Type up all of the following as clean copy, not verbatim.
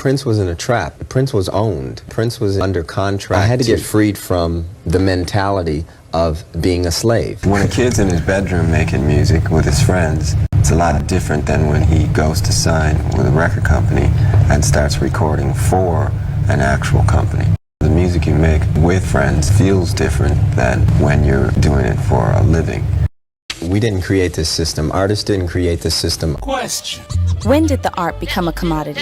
Prince was in a trap. Prince was owned. Prince was under contract. I had to get freed from the mentality of being a slave. When a kid's in his bedroom making music with his friends, it's a lot different than when he goes to sign with a record company and starts recording for an actual company. The music you make with friends feels different than when you're doing it for a living. We didn't create this system. Artists didn't create this system. Question. When did the art become a commodity?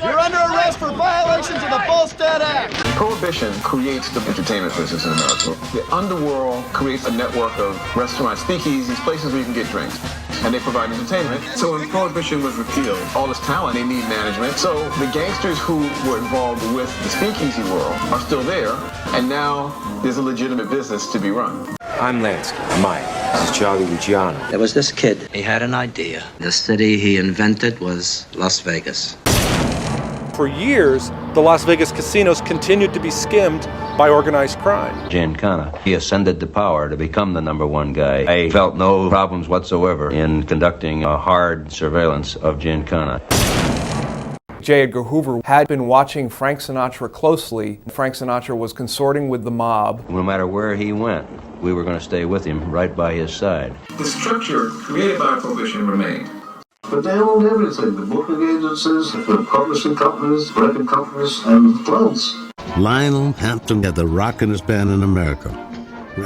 You're under arrest for violations of the Volstead Act. Prohibition creates the entertainment business in America. The underworld creates a network of restaurants, speakeasies, places where you can get drinks. And they provide entertainment. So when Prohibition was repealed, all this talent, they need management. So the gangsters who were involved with the speakeasy world are still there, and now there's a legitimate business to be run. I'm Lansky. Mike. This is Charlie Luciano. There was this kid. He had an idea. The city he invented was Las Vegas. For years, the Las Vegas casinos continued to be skimmed by organized crime. Giancana, he ascended to power to become the #1 guy. I felt no problems whatsoever in conducting a hard surveillance of Giancana. J. Edgar Hoover had been watching Frank Sinatra closely. Frank Sinatra was consorting with the mob. No matter where he went, we were going to stay with him, right by his side. The structure created by Prohibition remained. But they owned everything, the booking agencies, the publishing companies, record companies, and clubs. Lionel Hampton had the rockinest band in America.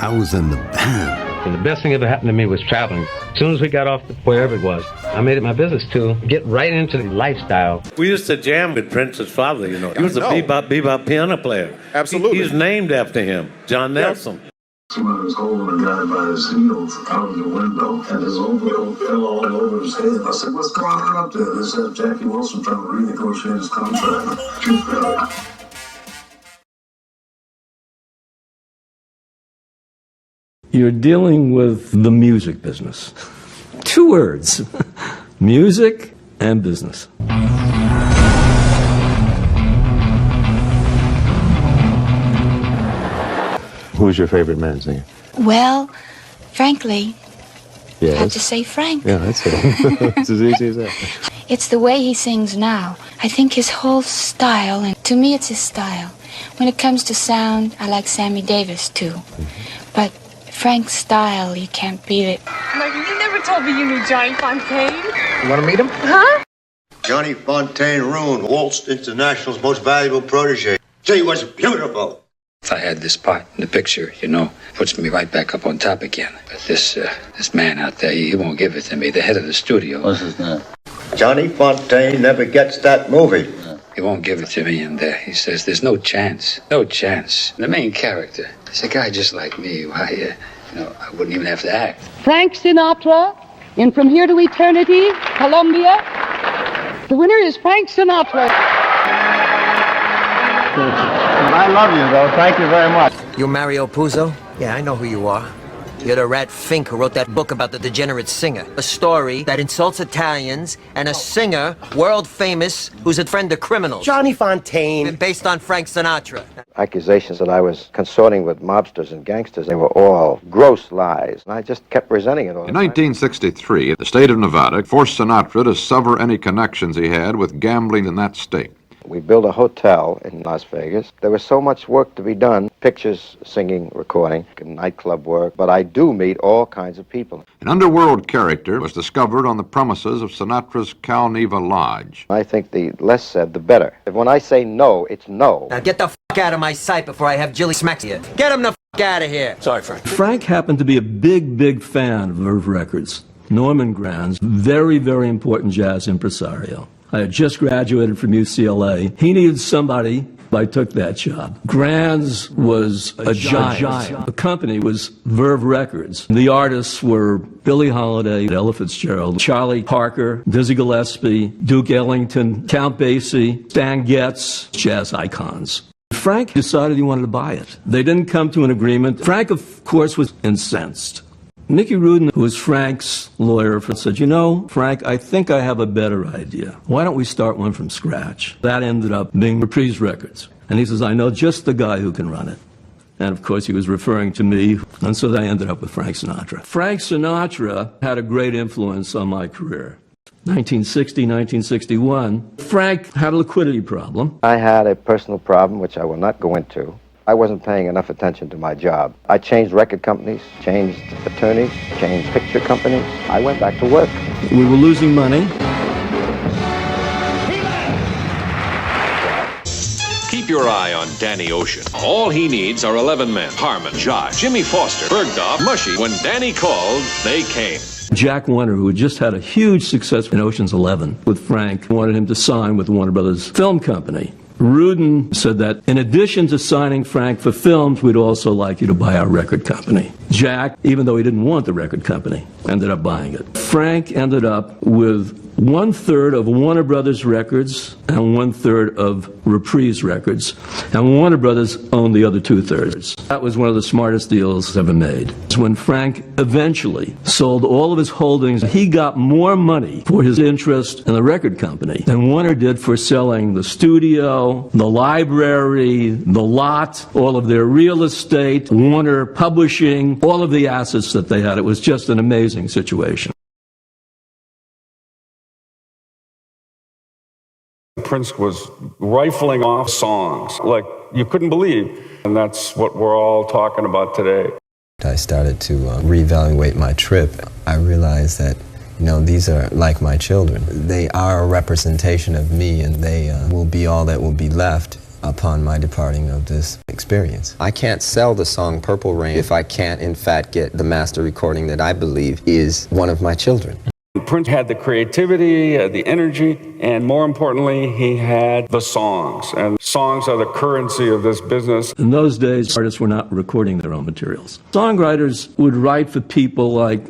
I was in the band. And the best thing ever happened to me was traveling. As soon as we got off wherever it was, I made it my business to get right into the lifestyle. We used to jam with Prince's father, you know. He was a bebop piano player. Absolutely. He's named after him, John Nelson. Somebody was holding a guy by his heels out of the window, and his overcoat fell all over his head. I said, "What's going on up there?" They said, "Jackie Wilson trying to renegotiate his contract." You're dealing with the music business. 2 words. Music and business. Who's your favorite man singer? Well, frankly, Yes. I have to say Frank. Yeah, that's it. It's as easy as that. It's the way he sings now. I think his whole style, and to me it's his style. When it comes to sound, I like Sammy Davis too. But Frank's style, you can't beat it. Michael, you never told me you knew Johnny Fontaine. You want to meet him? Huh? Johnny Fontaine ruined Waltz International's most valuable protege. She was beautiful. If I had this part in the picture, you know, puts me right back up on top again. But this man out there, he won't give it to me. The head of the studio. What's his name? Johnny Fontaine never gets that movie. He won't give it to me, and he says there's no chance. No chance. The main character is a guy just like me. Why, you know, I wouldn't even have to act. Frank Sinatra in From Here to Eternity, Columbia. The winner is Frank Sinatra. I love you, though. Thank you very much. You're Mario Puzo? Yeah, I know who you are. You're the rat Fink who wrote that book about the degenerate singer. A story that insults Italians and a singer, world famous, who's a friend of criminals. Johnny Fontaine. Based on Frank Sinatra. Accusations that I was consorting with mobsters and gangsters, they were all gross lies. And I just kept resenting it all. In 1963, the state of Nevada forced Sinatra to sever any connections he had with gambling in that state. We built a hotel in Las Vegas. There was so much work to be done, pictures, singing, recording, nightclub work, but I do meet all kinds of people. An underworld character was discovered on the premises of Sinatra's Cal Neva Lodge. I think the less said, the better. When I say no, it's no. Now get the f*** out of my sight before I have Jilly smack you. Get him the f*** out of here. Sorry, Frank. Frank happened to be a big fan of Verve Records. Norman Granze, very, very important jazz impresario. I had just graduated from UCLA. He needed somebody. I took that job. Granze was a giant. The company was Verve Records. The artists were Billie Holiday, Ella Fitzgerald, Charlie Parker, Dizzy Gillespie, Duke Ellington, Count Basie, Stan Getz, jazz icons. Frank decided he wanted to buy it. They didn't come to an agreement. Frank, of course, was incensed. Mickey Rudin, who was Frank's lawyer, said, "You know, Frank, I think I have a better idea. Why don't we start one from scratch?" That ended up being Reprise Records. And he says, "I know just the guy who can run it." And of course, he was referring to me, and so I ended up with Frank Sinatra. Frank Sinatra had a great influence on my career. 1960, 1961, Frank had a liquidity problem. I had a personal problem, which I will not go into. I wasn't paying enough attention to my job. I changed record companies, changed attorneys, changed picture companies. I went back to work. We were losing money. Keep your eye on Danny Ocean. All he needs are 11 men. Harmon, Josh, Jimmy Foster, Bergdorf, Mushy. When Danny called, they came. Jack Warner, who had just had a huge success in Ocean's 11 with Frank, wanted him to sign with the Warner Brothers Film Company. Rudin said that in addition to signing Frank for films, we'd also like you to buy our record company. Jack, even though he didn't want the record company, ended up buying it. Frank ended up with 1/3 of Warner Brothers Records and 1/3 of Reprise Records, and Warner Brothers owned the other 2/3. That was one of the smartest deals ever made. When Frank eventually sold all of his holdings, he got more money for his interest in the record company than Warner did for selling the studio, the library, the lot, all of their real estate, Warner Publishing, all of the assets that they had. It was just an amazing situation. Prince was rifling off songs like you couldn't believe, and that's what we're all talking about today. I started to reevaluate my trip. I realized that, these are like my children. They are a representation of me, and they will be all that will be left upon my departing of this experience. I can't sell the song Purple Rain if I can't, in fact, get the master recording that I believe is one of my children. Prince had the creativity, the energy, and more importantly, he had the songs. And songs are the currency of this business. In those days, artists were not recording their own materials. Songwriters would write for people like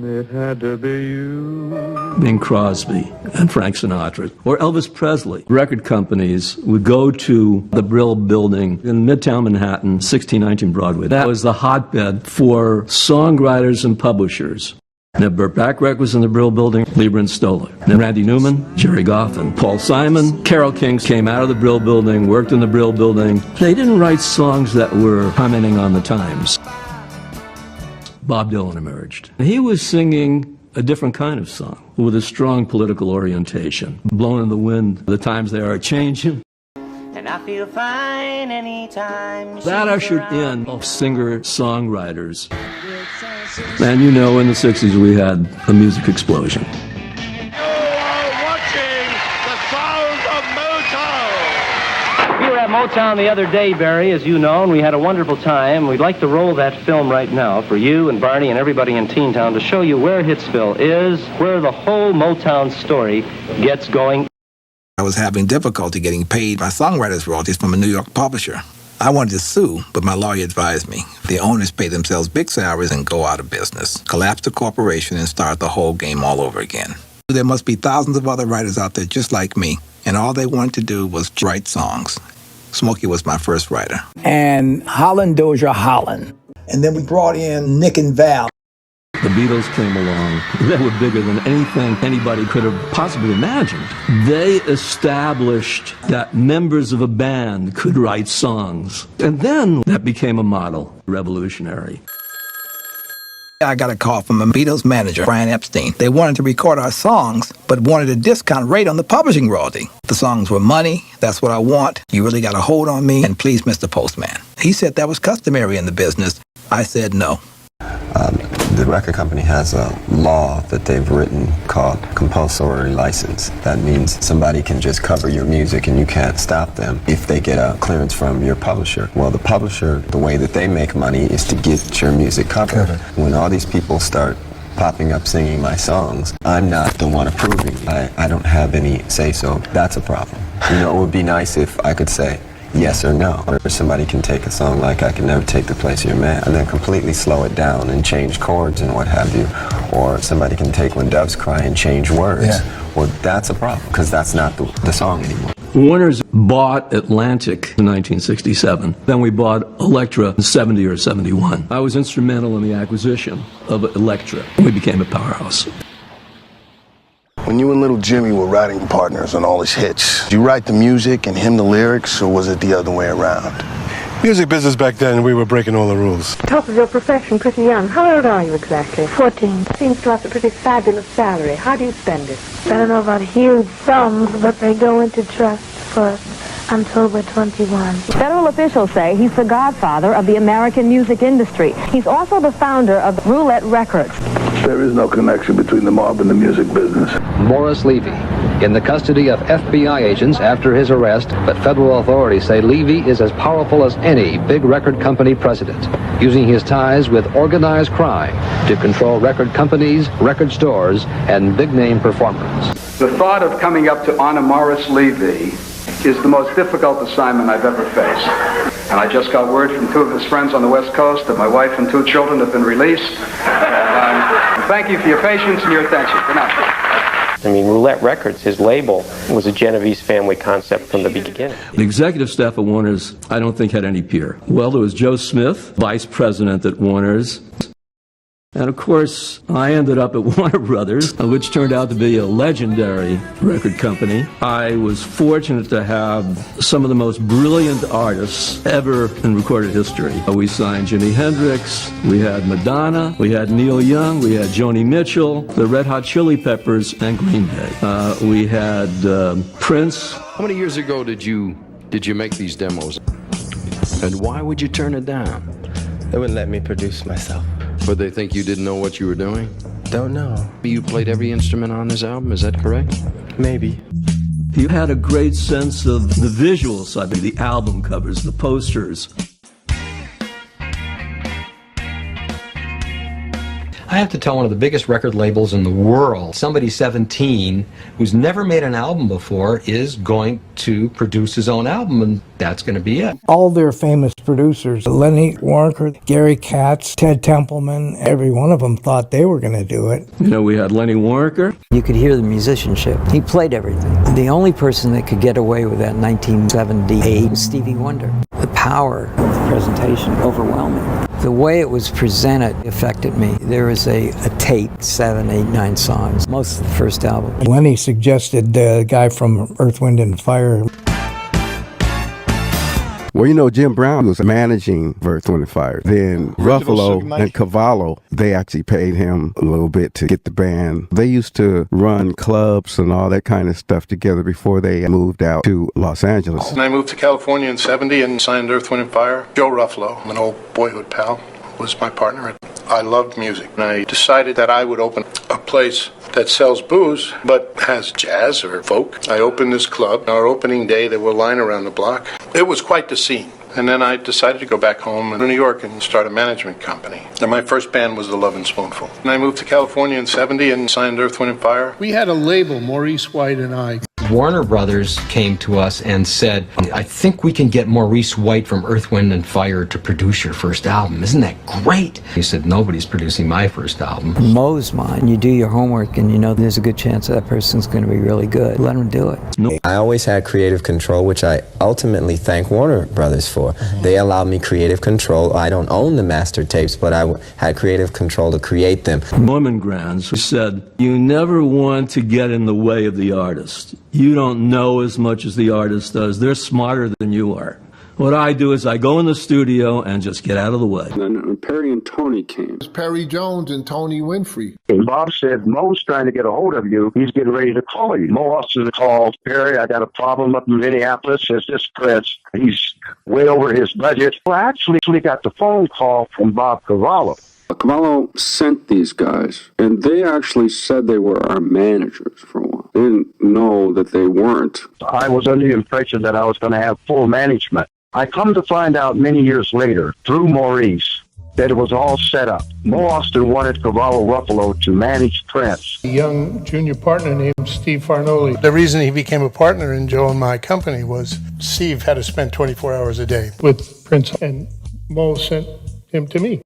It Had to Be You, Bing Crosby and Frank Sinatra, or Elvis Presley. Record companies would go to the Brill Building in Midtown Manhattan, 1619 Broadway. That was the hotbed for songwriters and publishers. Now, Burt Bacharach was in the Brill Building, Lieber and Stoller. Then Randy Newman, Jerry Goffin, Paul Simon, Carole King came out of the Brill Building, worked in the Brill Building. They didn't write songs that were commenting on the times. Bob Dylan emerged. He was singing a different kind of song with a strong political orientation. Blowing in the wind, the times they are changing. And I feel fine anytime. That ushered in singer-songwriters. And in the 60s we had a music explosion. You are watching the sound of Motown. We were at Motown the other day, Barry, as you know, and we had a wonderful time. We'd like to roll that film right now for you and Barney and everybody in Teen Town to show you where Hitsville is, where the whole Motown story gets going. I was having difficulty getting paid my songwriters' royalties from a New York publisher. I wanted to sue, but my lawyer advised me. The owners pay themselves big salaries and go out of business, collapse the corporation, and start the whole game all over again. There must be thousands of other writers out there just like me, and all they wanted to do was write songs. Smokey was my first writer. And Holland Dozier Holland. And then we brought in Nick and Val. The Beatles came along. They were bigger than anything anybody could have possibly imagined. They established that members of a band could write songs. And then that became a model, revolutionary. I got a call from a Beatles manager, Brian Epstein. They wanted to record our songs, but wanted a discount rate on the publishing royalty. The songs were money, that's what I want, you really got a hold on me, and please, Mr. Postman. He said that was customary in the business. I said no. The record company has a law that they've written called compulsory license. That means somebody can just cover your music and you can't stop them if they get a clearance from your publisher. Well, the publisher, the way that they make money is to get your music covered. When all these people start popping up singing my songs, I'm not the one approving. I don't have any say-so. That's a problem. It would be nice if I could say yes or no. Or somebody can take a song like I Can Never Take the Place of Your Man and then completely slow it down and change chords and what have you. Or somebody can take When Doves Cry and change words. Well, that's a problem because that's not the song anymore. Warner's bought Atlantic in 1967. Then we bought Elektra in 70 or 71. I was instrumental in the acquisition of Elektra. We became a powerhouse. When you and Little Jimmy were writing partners on all his hits, did you write the music and him the lyrics, or was it the other way around? Music business back then, we were breaking all the rules. Top of your profession, pretty young. How old are you exactly? 14. Seems to us a pretty fabulous salary. How do you spend it? I don't know about huge sums, but they go into trust for until we're 21. Federal officials say he's the godfather of the American music industry. He's also the founder of Roulette Records. There is no connection between the mob and the music business. Morris Levy, in the custody of FBI agents after his arrest, but federal authorities say Levy is as powerful as any big record company president, using his ties with organized crime to control record companies, record stores, and big-name performers. The thought of coming up to honor Morris Levy is the most difficult assignment I've ever faced. And I just got word from 2 of his friends on the West Coast that my wife and 2 children have been released. Thank you for your patience and your attention. Good night. I mean, Roulette Records, his label, was a Genovese family concept from the beginning. The executive staff at Warner's, I don't think, had any peer. Well, there was Joe Smith, vice president at Warner's. And of course, I ended up at Warner Brothers, which turned out to be a legendary record company. I was fortunate to have some of the most brilliant artists ever in recorded history. We signed Jimi Hendrix, we had Madonna, we had Neil Young, we had Joni Mitchell, the Red Hot Chili Peppers, and Green Day. We had Prince. How many years ago did you make these demos? And why would you turn it down? They wouldn't let me produce myself. But they think you didn't know what you were doing? Don't know. You played every instrument on this album, is that correct? Maybe. You had a great sense of the visual side, the album covers, the posters. I have to tell one of the biggest record labels in the world, somebody 17 who's never made an album before is going to produce his own album, and that's going to be it. All their famous producers, Lenny Waronker, Gary Katz, Ted Templeman, every one of them thought they were going to do it. You know, we had Lenny Waronker. You could hear the musicianship. He played everything. The only person that could get away with that in 1978 was Stevie Wonder. The power of the presentation, overwhelming. The way it was presented affected me. There was a tape, 7, 8, 9 songs, most of the first album. Lenny suggested the guy from Earth, Wind and Fire. Well, you know, Jim Brown was managing Verve, Wind and Fire. Then Ruffalo and Cavallo, they actually paid him a little bit to get the band. They used to run clubs and all that kind of stuff together before they moved out to Los Angeles. And I moved to California in '70 and signed Earth, Wind and Fire. Joe Ruffalo, an old boyhood pal, was my partner. I loved music, and I decided that I would open a place that sells booze, but has jazz or folk. I opened this club. Our opening day, there were a line around the block. It was quite the scene. And then I decided to go back home in New York and start a management company. And my first band was the Lovin' Spoonful. And I moved to California in '70 and signed Earth, Wind and Fire. We had a label, Maurice White and I. Warner Brothers came to us and said, I think we can get Maurice White from Earth, Wind and Fire to produce your first album. Isn't that great? He said, nobody's producing my first album. Mo's mine. You do your homework and you know there's a good chance that person's going to be really good. Let him do it. I always had creative control, which I ultimately thank Warner Brothers for. They allowed me creative control. I don't own the master tapes, but I had creative control to create them. Norman Granze said, you never want to get in the way of the artist. You don't know as much as the artist does. They're smarter than you are. What I do is I go in the studio and just get out of the way. Then Perry and Tony came. It was Perry Jones and Tony Winfrey. And Bob said, Mo's trying to get a hold of you. He's getting ready to call you. Mo Ostin called Perry. I got a problem up in Minneapolis. Says this Prince, he's way over his budget. Well, I actually got the phone call from Bob Cavallo. Cavallo sent these guys, and they actually said they were our managers for a while. They didn't know that they weren't. I was under the impression that I was going to have full management. I come to find out many years later, through Maurice, that it was all set up. Mo Ostin wanted Cavallo Ruffalo to manage Prince. A young junior partner named Steve Farnoli. The reason he became a partner in Joe and my company was Steve had to spend 24 hours a day with Prince, and Mo sent him to me.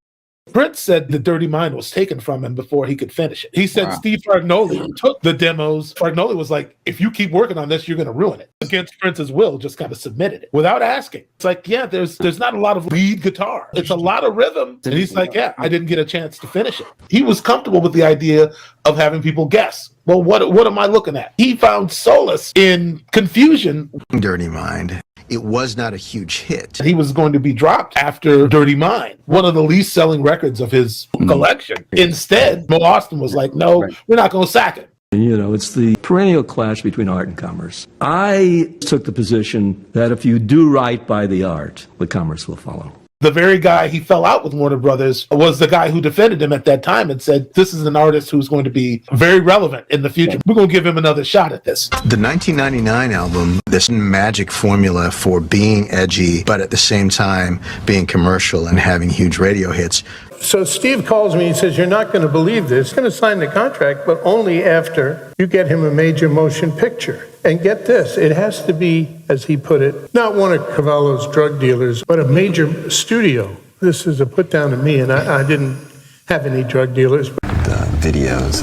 Prince said the Dirty Mind was taken from him before he could finish it. He said Steve Fargnoli took the demos. Fargnoli was like, if you keep working on this, you're going to ruin it. Against Prince's will, just kind of submitted it without asking. It's like, yeah, there's not a lot of lead guitar. It's a lot of rhythm. And he's like, yeah, I didn't get a chance to finish it. He was comfortable with the idea of having people guess. Well, what am I looking at? He found solace in confusion. Dirty Mind. It was not a huge hit. He was going to be dropped after Dirty Mind, one of the least selling records of his collection. Instead, Mo Ostin was like, no, we're not going to sack him. You know, it's the perennial clash between art and commerce. I took the position that if you do right by the art, the commerce will follow. The very guy he fell out with Warner Brothers was the guy who defended him at that time and said, this is an artist who's going to be very relevant in the future. We're going to give him another shot at this. The 1999 album, this magic formula for being edgy, but at the same time being commercial and having huge radio hits. So Steve calls me and says, you're not going to believe this. He's going to sign the contract, but only after you get him a major motion picture. And get this, it has to be, as he put it, not one of Cavallo's drug dealers, but a major studio. This is a put down to me, and I didn't have any drug dealers. The videos,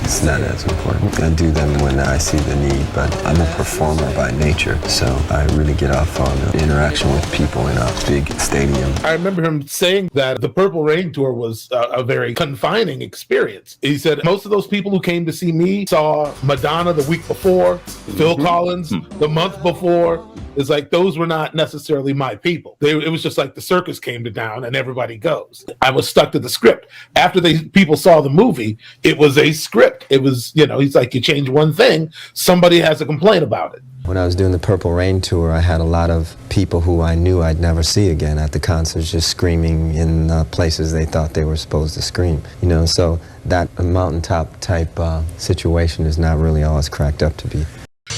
it's not as important. I do them when I see the need, but I'm a performer by nature, so I really get off on the interaction with people in a big stadium. I remember him saying that the Purple Rain tour was a very confining experience. He said, most of those people who came to see me saw Madonna the week before, Phil Collins the month before. It's like, those were not necessarily my people. It was just like the circus came to town and everybody goes. I was stuck to the script. After people saw the movie, it was a script. It was, he's like, you change one thing, somebody has a complaint about it. When I was doing the Purple Rain tour, I had a lot of people who I knew I'd never see again at the concerts, just screaming in places they thought they were supposed to scream. So that mountaintop type situation is not really all it's cracked up to be.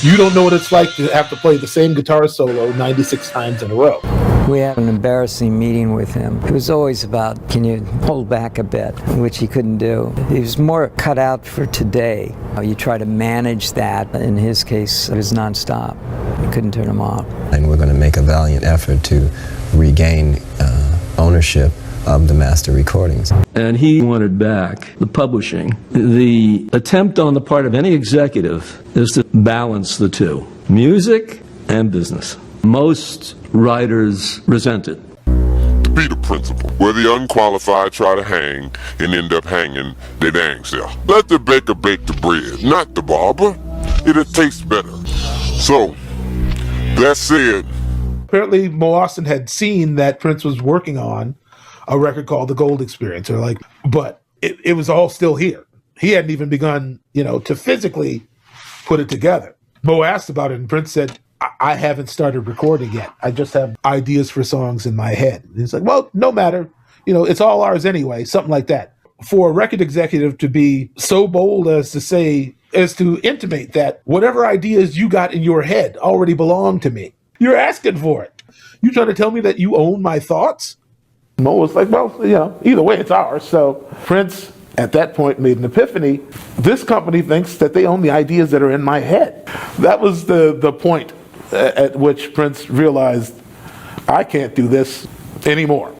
You don't know what it's like to have to play the same guitar solo 96 times in a row. We had an embarrassing meeting with him. It was always about, can you hold back a bit, which he couldn't do. He was more cut out for today. You try to manage that. In his case, it was nonstop. You couldn't turn him off. And we're going to make a valiant effort to regain ownership of the master recordings. And he wanted back the publishing. The attempt on the part of any executive is to balance the two, music and business. Most writers resent it. To be the principle, where the unqualified try to hang and end up hanging their dang self. Let the baker bake the bread, not the barber. It'll taste better. So, that said, apparently Mo Ostin had seen that Prince was working on a record called The Gold Experience, but it was all still here. He hadn't even begun, to physically put it together. Mo asked about it, and Prince said, I haven't started recording yet. I just have ideas for songs in my head. And he's like, well, no matter. It's all ours anyway, something like that. For a record executive to be so bold as to intimate that whatever ideas you got in your head already belong to me. You're asking for it. You trying to tell me that you own my thoughts? Mo was like, well, either way, it's ours. So Prince, at that point, made an epiphany. This company thinks that they own the ideas that are in my head. That was the point at which Prince realized, I can't do this anymore.